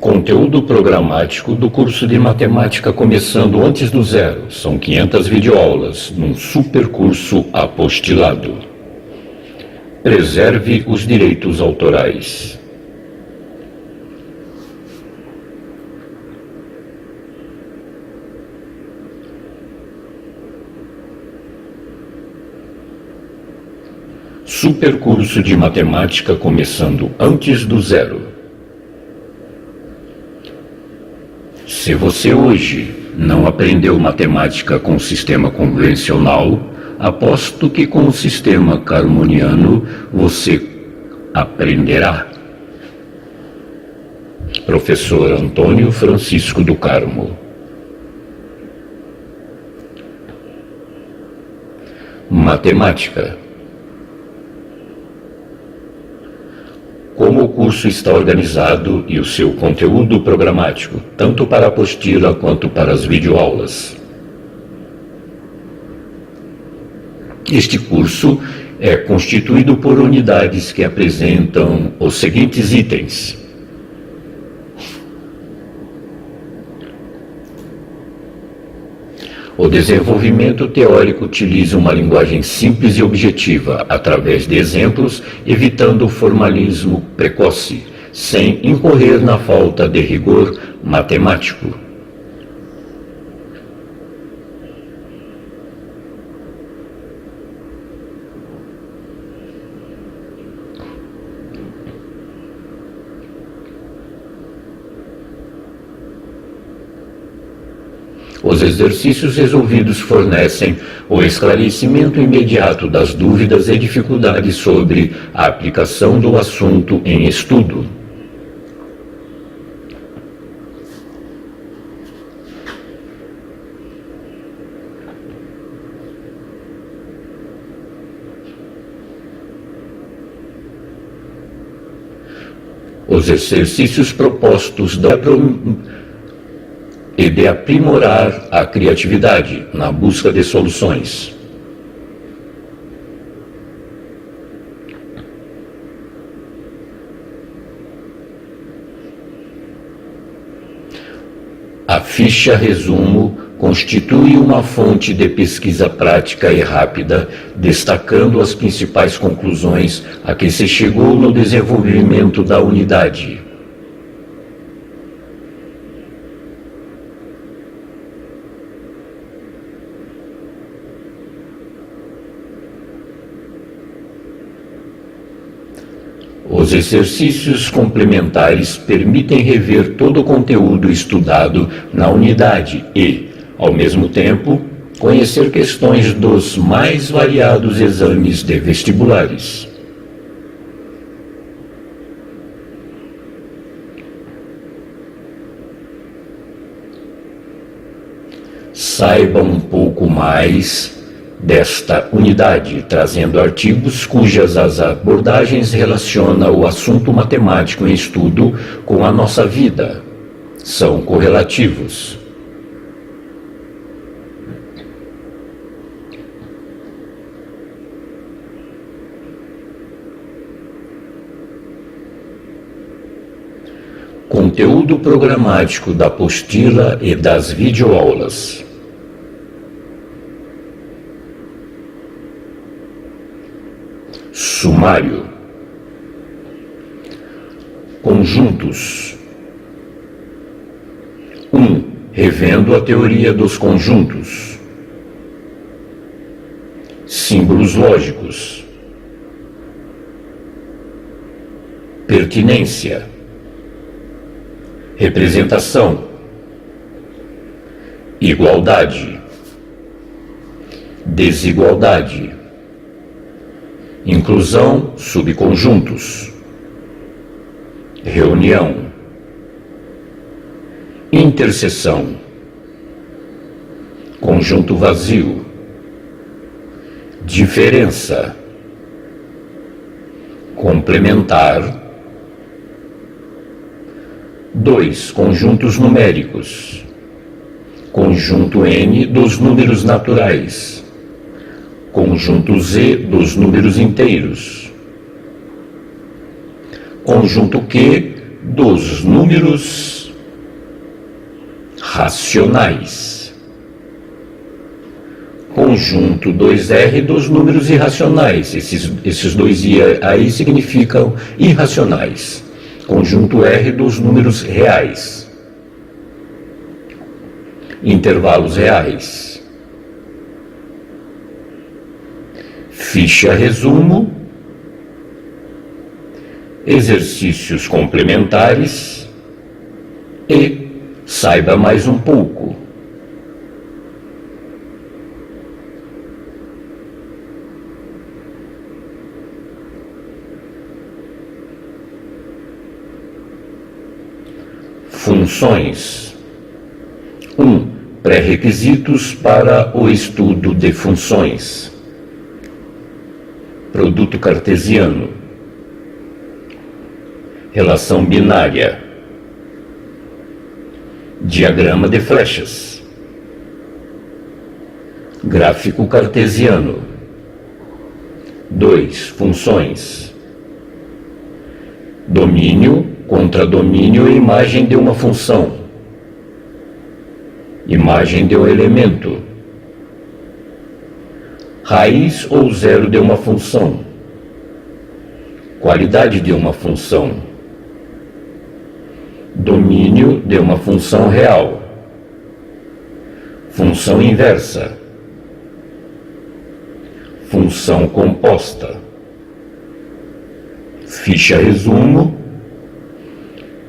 Conteúdo programático do curso de matemática começando antes do zero. São 500 videoaulas num super curso apostilado. Preserve os direitos autorais. Super curso de matemática começando antes do zero. Se você hoje não aprendeu matemática com o sistema convencional, aposto que com o sistema carmoniano você aprenderá. Professor Antônio Francisco do Carmo. Matemática. Como o curso está organizado e o seu conteúdo programático, tanto para a apostila quanto para as videoaulas. Este curso é constituído por unidades que apresentam os seguintes itens. O desenvolvimento teórico utiliza uma linguagem simples e objetiva, através de exemplos, evitando o formalismo precoce, sem incorrer na falta de rigor matemático. Os exercícios resolvidos fornecem o esclarecimento imediato das dúvidas e dificuldades sobre a aplicação do assunto em estudo. Os exercícios propostos e de aprimorar a criatividade na busca de soluções. A ficha resumo constitui uma fonte de pesquisa prática e rápida, destacando as principais conclusões a que se chegou no desenvolvimento da unidade. Os exercícios complementares permitem rever todo o conteúdo estudado na unidade e, ao mesmo tempo, conhecer questões dos mais variados exames de vestibulares. Saiba um pouco mais desta unidade, trazendo artigos cujas as abordagens relacionam o assunto matemático em estudo com a nossa vida. São correlativos. Conteúdo programático da apostila e das videoaulas. Sumário. Conjuntos. 1. Revendo a teoria dos conjuntos. Símbolos lógicos. Pertinência. Representação. Igualdade. Desigualdade. Inclusão, subconjuntos. Reunião. Interseção. Conjunto vazio. Diferença. Complementar. 2. Conjuntos numéricos. Conjunto N dos números naturais. Conjunto Z dos números inteiros. Conjunto Q dos números racionais. Conjunto 2R dos números irracionais. Esses dois I aí significam irracionais. Conjunto R dos números reais. Intervalos reais. Ficha resumo. Exercícios complementares e saiba mais um pouco. Funções. 1. Pré-requisitos para o estudo de funções. Produto cartesiano. Relação binária. Diagrama de flechas. Gráfico cartesiano. 2. Funções. Domínio, contradomínio e imagem de uma função. Imagem de um elemento. Raiz ou zero de uma função. Qualidade de uma função. Domínio de uma função real. Função inversa. Função composta. Ficha resumo.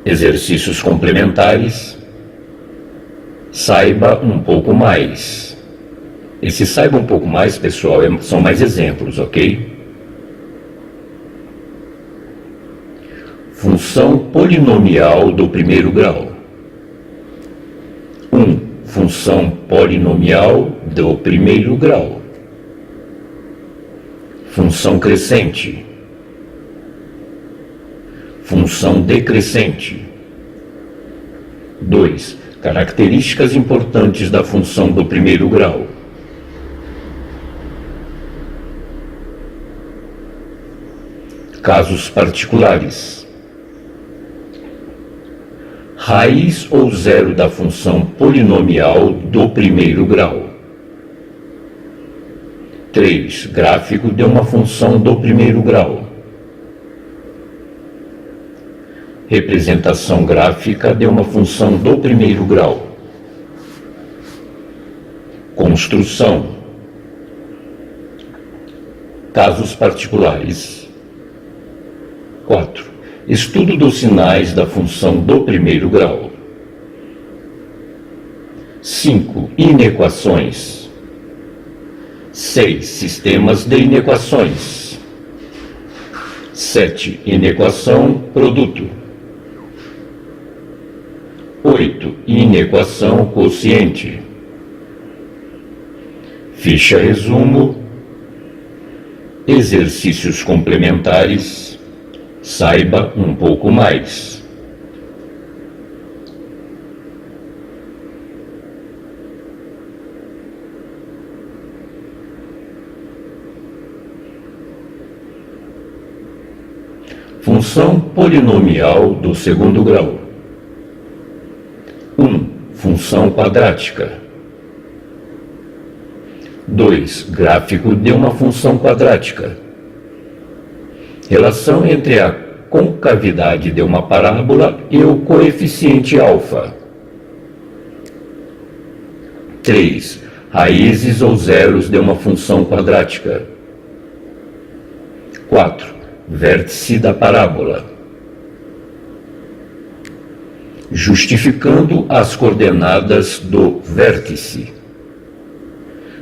Exercícios complementares. Saiba um pouco mais. Esse saiba um pouco mais, pessoal, são mais exemplos, ok? Função polinomial do primeiro grau. 1. Função polinomial do primeiro grau. Função crescente. Função decrescente. 2. Características importantes da função do primeiro grau. Casos particulares. Raiz ou zero da função polinomial do primeiro grau. 3. Gráfico de uma função do primeiro grau. Representação gráfica de uma função do primeiro grau. Construção. Casos particulares. 4. Estudo dos sinais da função do primeiro grau. 5. Inequações. 6. Sistemas de inequações. 7. Inequação produto. 8. Inequação quociente. Ficha resumo. Exercícios complementares. Saiba um pouco mais. Função polinomial do segundo grau. 1. Função quadrática. 2. Gráfico de uma função quadrática. Relação entre a concavidade de uma parábola e o coeficiente alfa. 3. Raízes ou zeros de uma função quadrática. 4. Vértice da parábola. Justificando as coordenadas do vértice.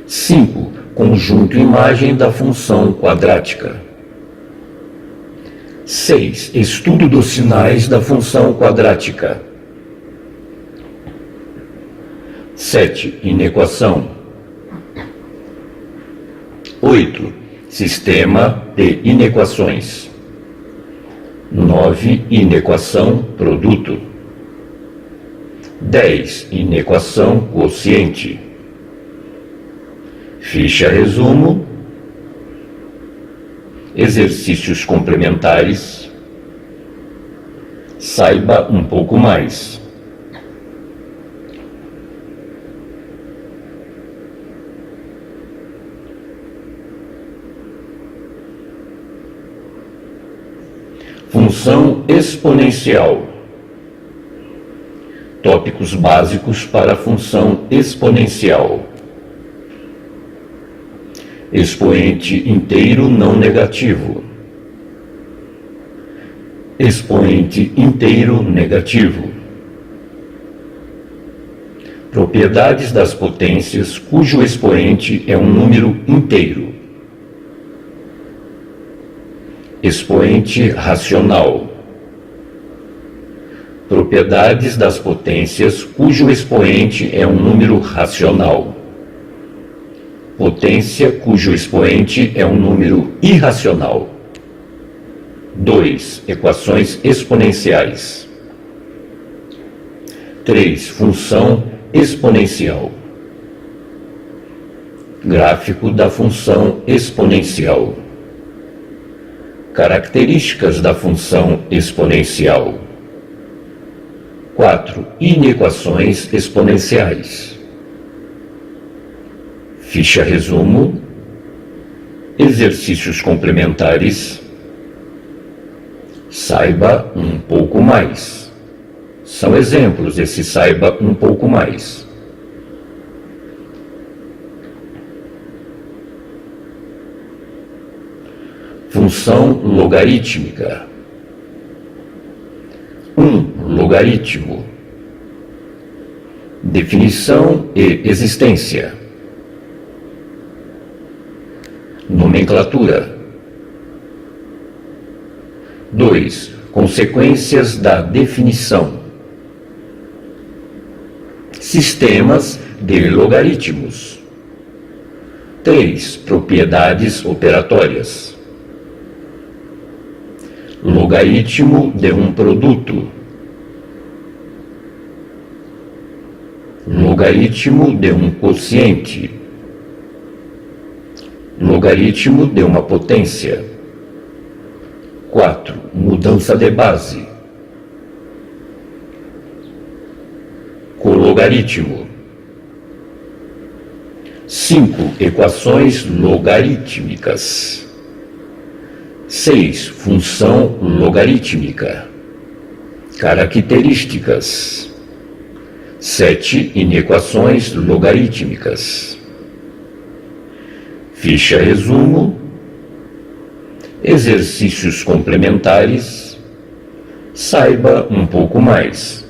5. Conjunto imagem da função quadrática. 6. Estudo dos sinais da função quadrática. 7. Inequação. 8. Sistema de inequações. 9. Inequação produto. 10. Inequação quociente. Ficha resumo. Exercícios complementares. Saiba um pouco mais. Função exponencial. Tópicos básicos para a função exponencial. Expoente inteiro não negativo. Expoente inteiro negativo. Propriedades das potências cujo expoente é um número inteiro. Expoente racional. Propriedades das potências cujo expoente é um número racional. Potência cujo expoente é um número irracional. 2. Equações exponenciais. 3. Função exponencial. Gráfico da função exponencial. Características da função exponencial. 4. Inequações exponenciais. Ficha resumo. Exercícios complementares. Saiba um pouco mais. São exemplos desse saiba um pouco mais. Função logarítmica. 1. Logaritmo. Definição e existência. Nomenclatura. 2. Consequências da definição. Sistemas de logaritmos. 3. Propriedades operatórias. Logaritmo de um produto. Logaritmo de um quociente. Logaritmo de uma potência. 4. Mudança de base. Cologaritmo. 5. Equações logarítmicas. 6. Função logarítmica. Características. 7. Inequações logarítmicas. Ficha resumo. Exercícios complementares. Saiba um pouco mais.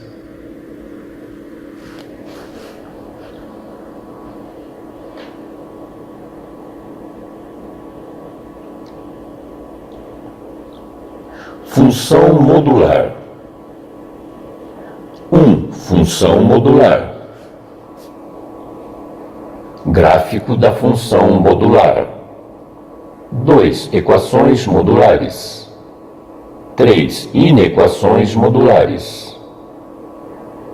Função modular. 1. Função modular. Gráfico da função modular. 2. Equações modulares. 3. Inequações modulares.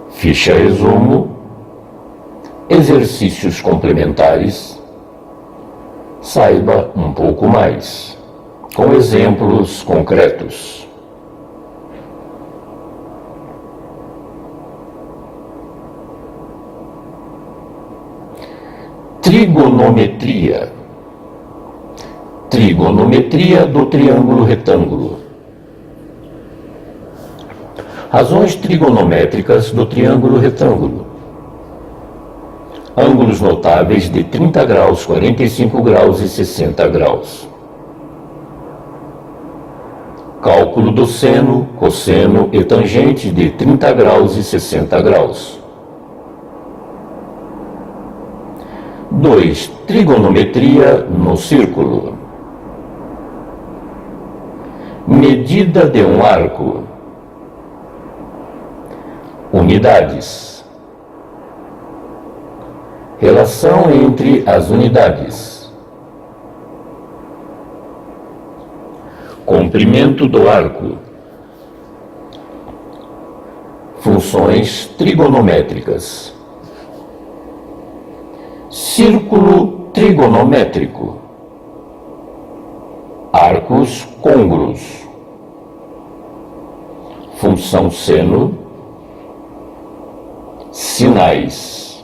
Ficha resumo. Exercícios complementares. Saiba um pouco mais, com exemplos concretos. Trigonometria. Trigonometria do triângulo retângulo. Razões trigonométricas do triângulo retângulo. Ângulos notáveis de 30 graus, 45 graus e 60 graus. Cálculo do seno, cosseno e tangente de 30 graus e 60 graus. 2. Trigonometria no círculo. Medida de um arco. Unidades. Relação entre as unidades. Comprimento do arco. Funções trigonométricas. Círculo trigonométrico. Arcos côngruos. função seno, sinais,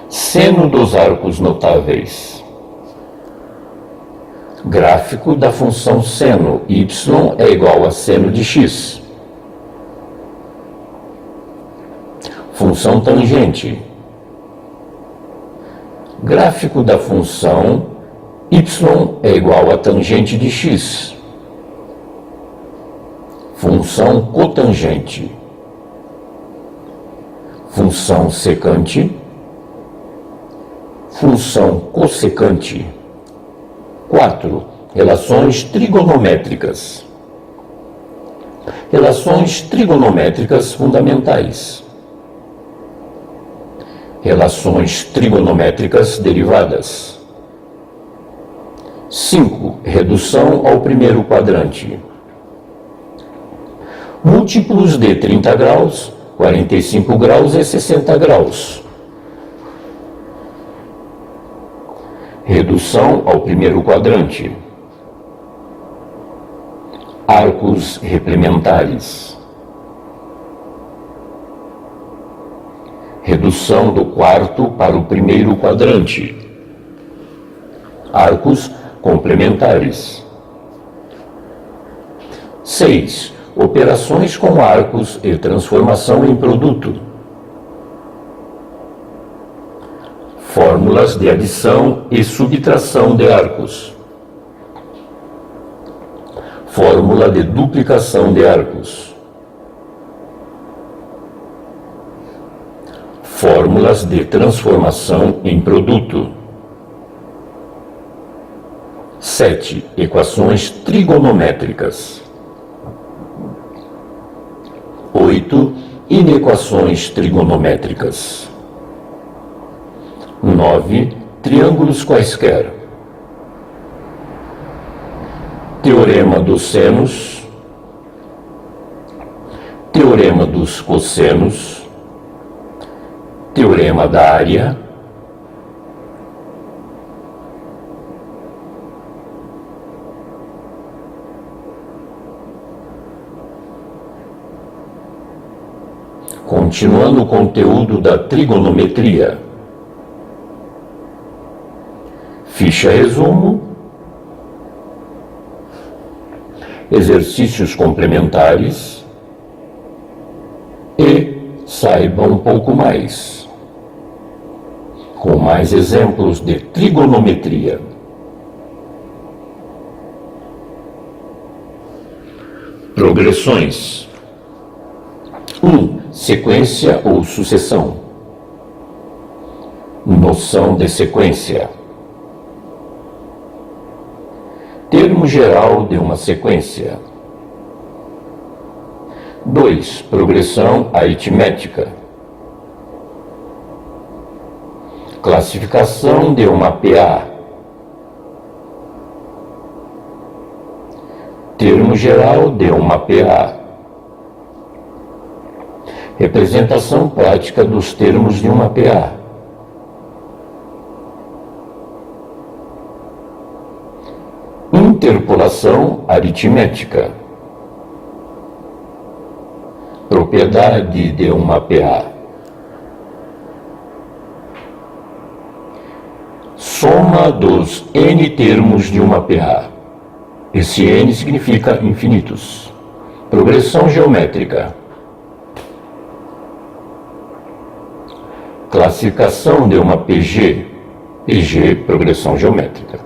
seno dos arcos notáveis, gráfico da função seno, y é igual a seno de x, função tangente, gráfico da função y é igual a tangente de x, função cotangente, função secante, função cossecante. 4. Relações trigonométricas. Relações trigonométricas fundamentais. Relações trigonométricas derivadas. 5. Redução ao primeiro quadrante. Múltiplos de 30 graus, 45 graus e 60 graus. Redução ao primeiro quadrante. Arcos replementares. Redução do quarto para o primeiro quadrante. Arcos complementares. 6. Operações com arcos e transformação em produto. Fórmulas de adição e subtração de arcos. Fórmula de duplicação de arcos. Fórmulas de transformação em produto. 7. Equações trigonométricas. 8. Inequações trigonométricas. 9. Triângulos quaisquer. Teorema dos senos. Teorema dos cossenos. Teorema da área. Continuando o conteúdo da trigonometria. Ficha resumo. Exercícios complementares. E saiba um pouco mais, com mais exemplos de trigonometria. Progressões. 1. Sequência ou sucessão. Noção de sequência. Termo geral de uma sequência. 2. Progressão aritmética. Classificação de uma PA. Termo geral de uma PA. Representação prática dos termos de uma PA. Interpolação aritmética. Propriedade de uma PA. Soma dos N termos de uma PA. Esse N significa infinitos. Progressão geométrica. Classificação de uma PG. PG, progressão geométrica.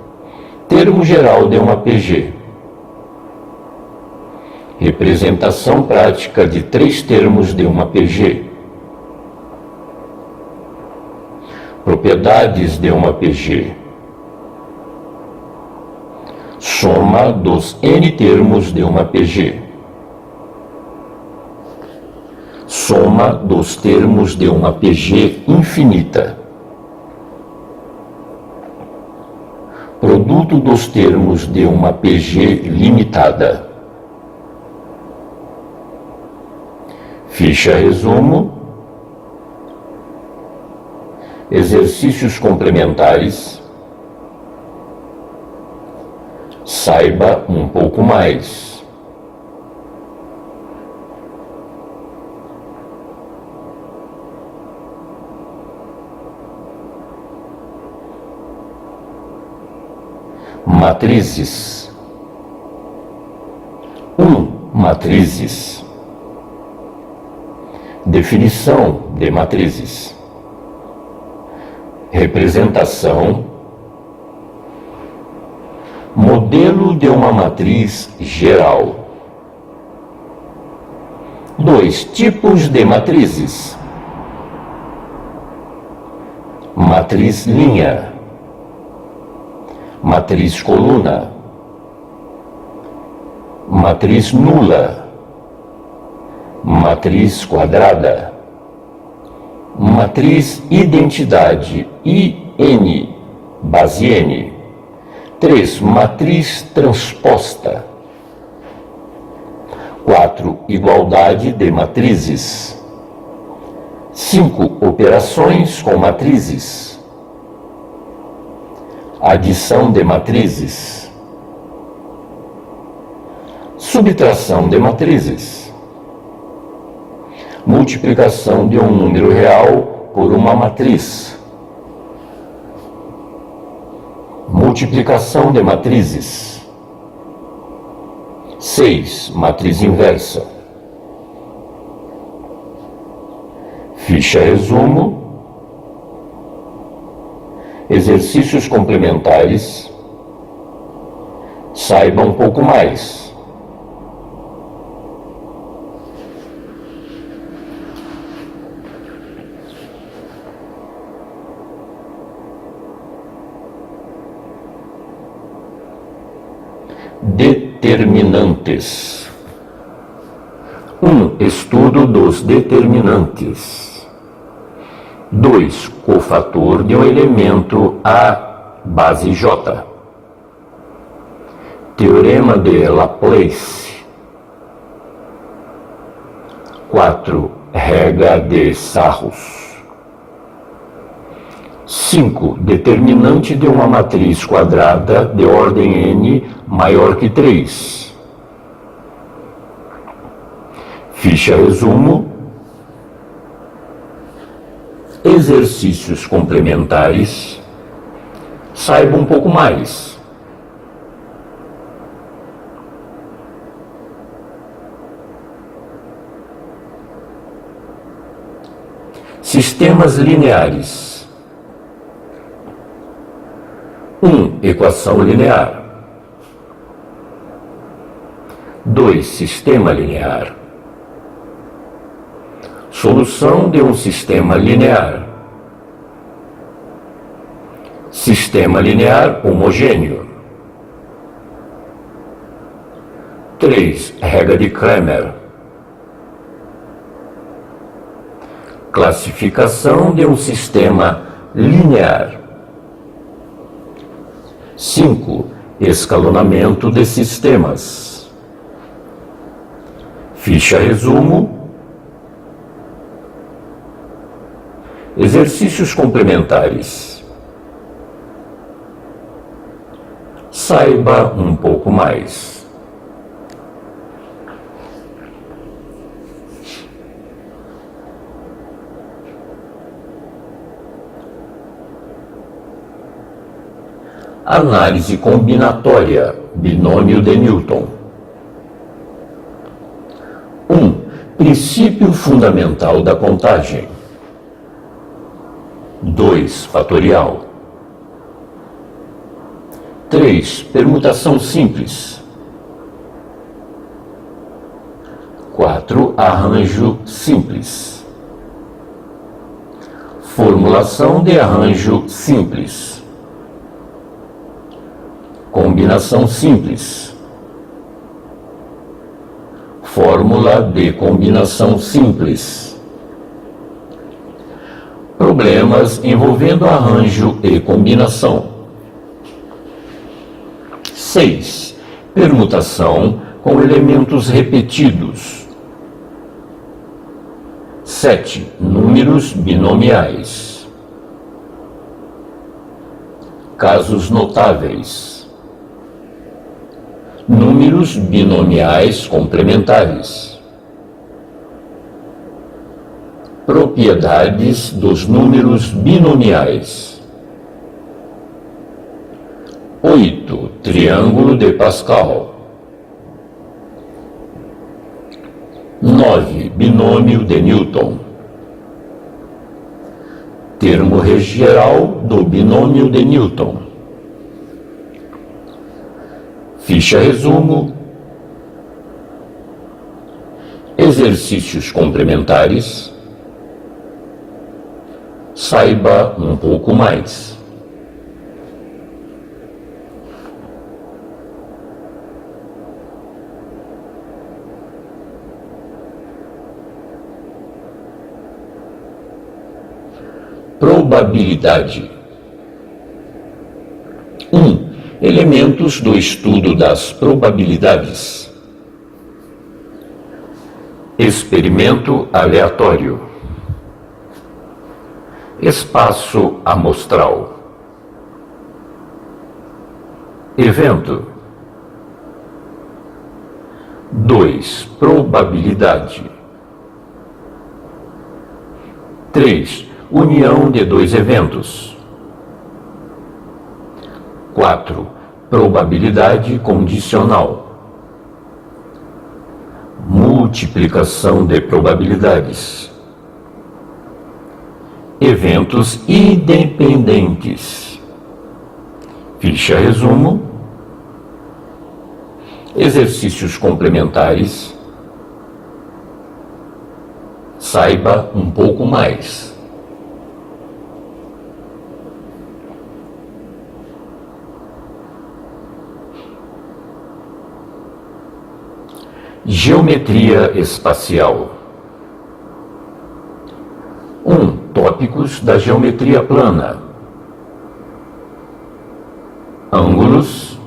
Termo geral de uma PG. Representação prática de 3 termos de uma PG. Propriedades de uma PG. Soma dos N termos de uma PG. Soma dos termos de uma PG infinita. Produto dos termos de uma PG limitada. Ficha resumo. Exercícios complementares. Saiba um pouco mais. Matrizes. 1. Matrizes. Definição de matrizes. Representação. Modelo de uma matriz geral. 2 tipos de matrizes. Matriz linha. Matriz coluna. Matriz nula. Matriz quadrada. Matriz identidade IN, base N. 3. Matriz transposta. 4. Igualdade de matrizes. 5. Operações com matrizes. Adição de matrizes. Subtração de matrizes. Multiplicação de um número real por uma matriz. Multiplicação de matrizes. 6. Matriz inversa. Ficha resumo. Exercícios complementares. Saiba um pouco mais. Determinantes. 1. Estudo dos determinantes. 2. Cofator de um elemento A, base J. Teorema de Laplace. 4. Regra de Sarrus. 5. Determinante de uma matriz quadrada de ordem n maior que 3. Ficha resumo. Exercícios complementares. Saiba um pouco mais. Sistemas lineares. 1. Equação linear. 2. Sistema linear. Solução de um sistema linear. Sistema linear homogêneo. 3. Regra de Cramer. Classificação de um sistema linear. 5. Escalonamento de sistemas. Ficha resumo. Exercícios complementares. Saiba um pouco mais. Análise combinatória, binômio de Newton. 1. Princípio fundamental da contagem. 2. Fatorial. 3. Permutação simples. 4. Arranjo simples. Formulação de arranjo simples. Combinação simples. Fórmula de combinação simples. Problemas envolvendo arranjo e combinação. 6. Permutação com elementos repetidos. 7. Números binomiais. Casos notáveis. Números binomiais complementares. Propriedades dos números binomiais. 8. Triângulo de Pascal. 9. Binômio de Newton. Termo geral do binômio de Newton. Ficha resumo. Exercícios complementares. Saiba um pouco mais. Probabilidade. 1. Elementos do estudo das probabilidades. Experimento aleatório. Espaço amostral. Evento. 2. Probabilidade. 3. União de dois eventos. 4. Probabilidade condicional. Multiplicação de probabilidades. Eventos independentes. Ficha resumo. Exercícios complementares. Saiba um pouco mais. Geometria espacial. 1. Tópicos da geometria plana. Ângulos.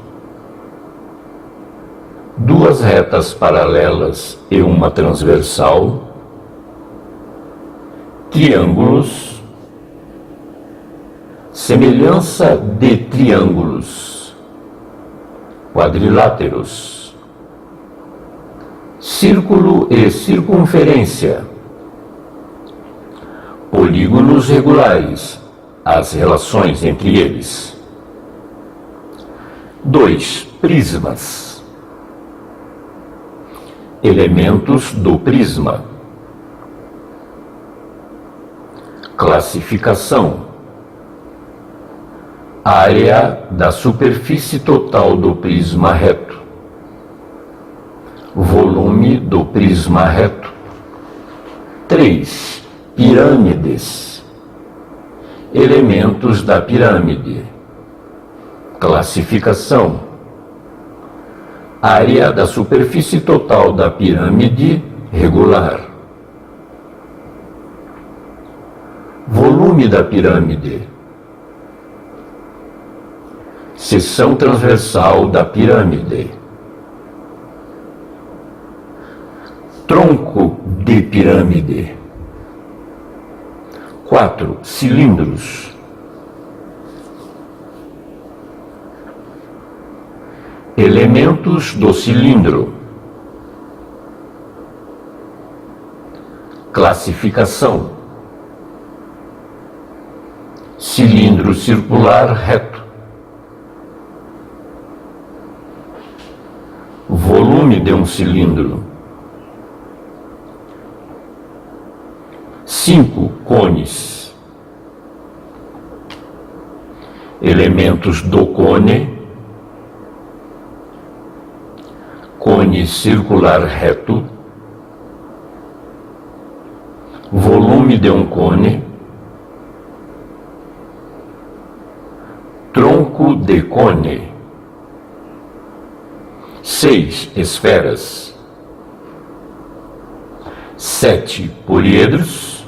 Duas retas paralelas e uma transversal. Triângulos. Semelhança de triângulos. Quadriláteros. Círculo e circunferência. Polígonos regulares, as relações entre eles. 2. Prismas. Elementos do prisma. Classificação. Área da superfície total do prisma reto. Volume do prisma reto. 3. Pirâmides. Elementos da pirâmide. Classificação. Área da superfície total da pirâmide regular. Volume da pirâmide. Seção transversal da pirâmide. Tronco de pirâmide. 4. Cilindros. Elementos do cilindro. Classificação. Cilindro circular reto. Volume de um cilindro. 5. Cones. Elementos do cone. Cone circular reto. Volume de um cone. Tronco de cone. 6. Esferas. 7. Poliedros.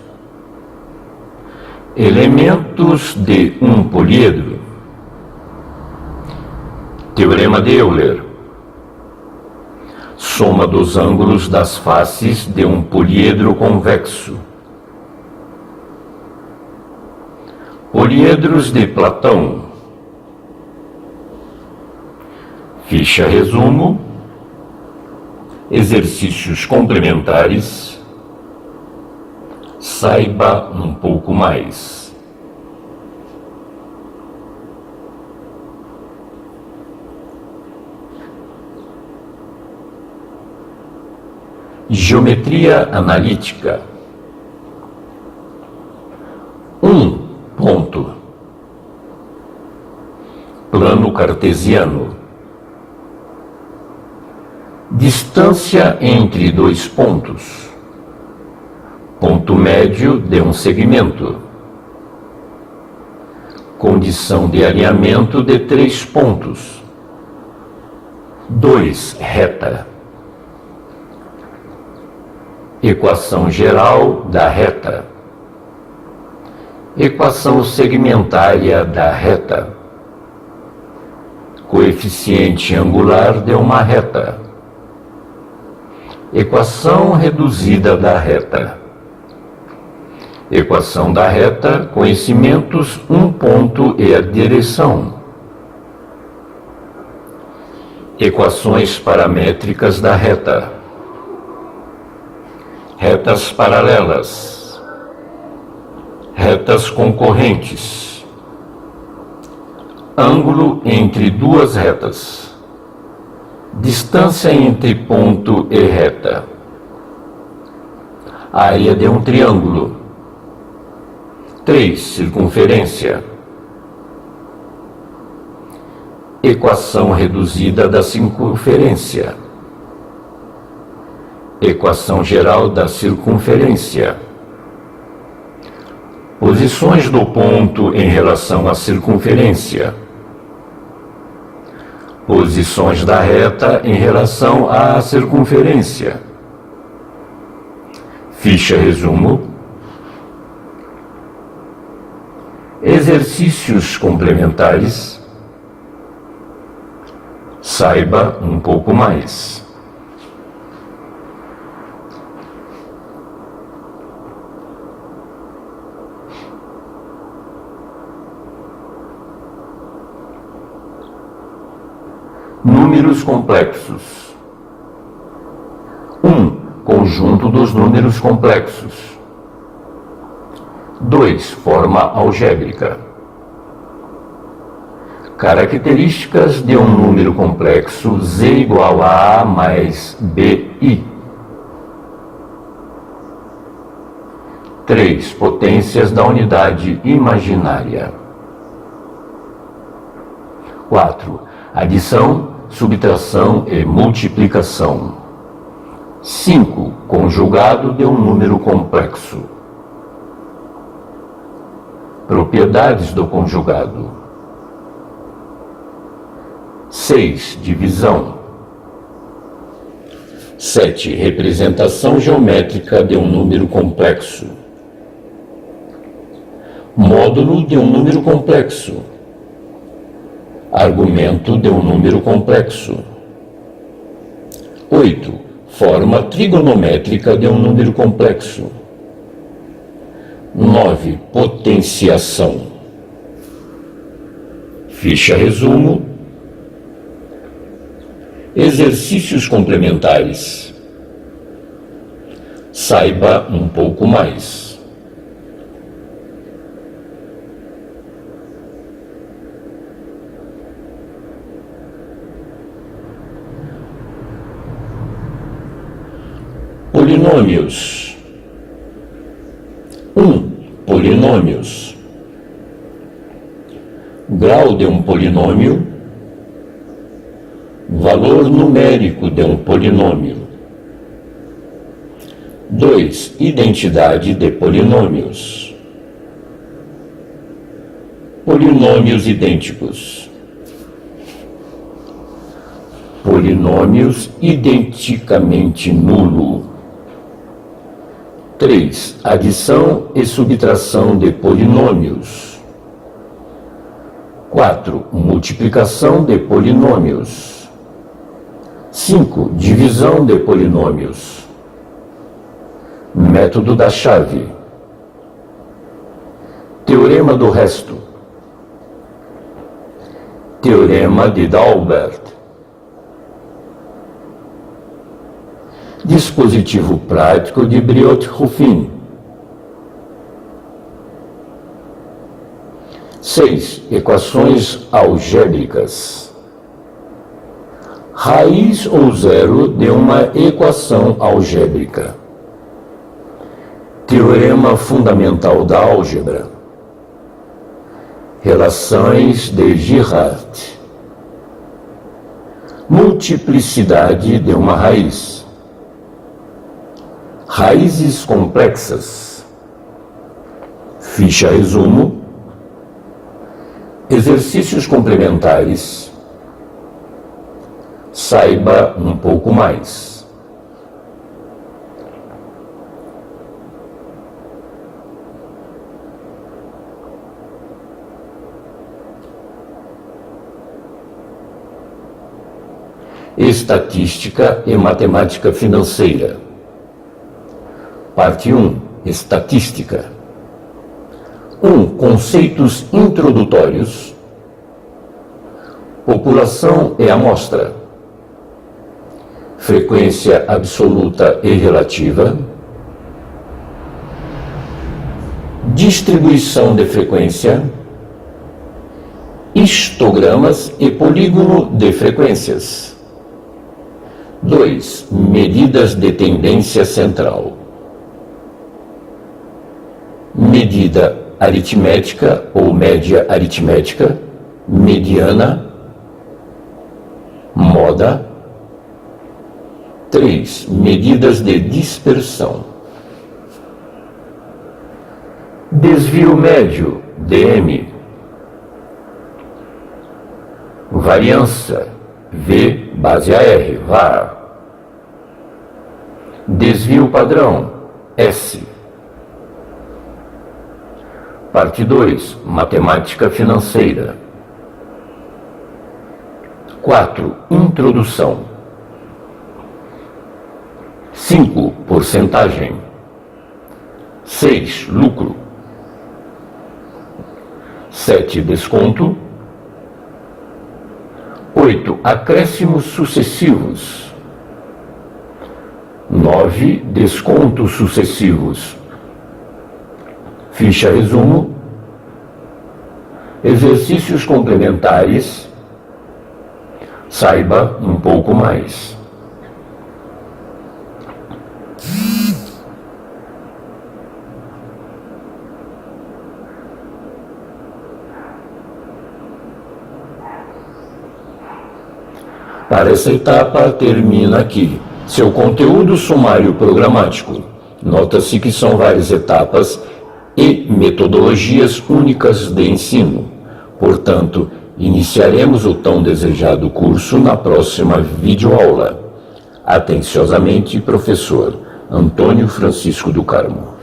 Elementos de um poliedro. Teorema de Euler. Soma dos ângulos das faces de um poliedro convexo. Poliedros de Platão. Ficha resumo. Exercícios complementares. Saiba um pouco mais. Geometria analítica. 1. Plano cartesiano. Distância entre dois pontos. Ponto médio de um segmento. Condição de alinhamento de 3 pontos. 2. Reta. Equação geral da reta. Equação segmentária da reta. Coeficiente angular de uma reta. Equação reduzida da reta. Equação da reta, conhecimentos, um ponto e a direção. Equações paramétricas da reta. Retas paralelas. Retas concorrentes. Ângulo entre duas retas. Distância entre ponto e reta. Área de um triângulo. 3. Circunferência. Equação reduzida da circunferência. Equação geral da circunferência. Posições do ponto em relação à circunferência. Posições da reta em relação à circunferência. Ficha resumo. Exercícios complementares. Saiba um pouco mais. Números complexos. 1. Conjunto dos números complexos. 2. Forma algébrica. Características de um número complexo z igual a A mais BI. 3. Potências da unidade imaginária. 4. Adição, subtração e multiplicação. 5. Conjugado de um número complexo. Propriedades do conjugado. 6. Divisão. 7. Representação geométrica de um número complexo. Módulo de um número complexo. Argumento de um número complexo. 8. Forma trigonométrica de um número complexo. 9. Potenciação. Ficha resumo. Exercícios complementares. Saiba um pouco mais. Polinômios. 1. Polinômios. Grau de um polinômio. Valor numérico de um polinômio. 2. Identidade de polinômios. Polinômios idênticos. Polinômios identicamente nulo. 3. Adição e subtração de polinômios. 4. Multiplicação de polinômios. 5. Divisão de polinômios. Método da chave. Teorema do resto. Teorema de D'Albert. Dispositivo prático de Briot-Ruffin. 6. Equações algébricas. Raiz ou zero de uma equação algébrica. Teorema fundamental da álgebra. Relações de Girard. Multiplicidade de uma raiz. Raízes complexas. Ficha resumo. Exercícios complementares. Saiba um pouco mais. Estatística e matemática financeira. Parte 1. Estatística. 1. Conceitos introdutórios. População e amostra. Frequência absoluta e relativa. Distribuição de frequência. Histogramas e polígono de frequências. 2. Medidas de tendência central. Medida aritmética ou média aritmética, mediana, moda. 3. Medidas de dispersão. Desvio médio, DM. Variância, V, base AR, VAR. Desvio padrão, S. Parte 2. Matemática financeira. 4. Introdução. 5. Porcentagem. 6. Lucro. 7. Desconto. 8. Acréscimos sucessivos. 9. Descontos sucessivos. Ficha resumo. Exercícios complementares. Saiba um pouco mais. Para essa etapa, termina aqui seu conteúdo sumário programático. Nota-se que são várias etapas e metodologias únicas de ensino. Portanto, iniciaremos o tão desejado curso na próxima videoaula. Atenciosamente, professor Antônio Francisco do Carmo.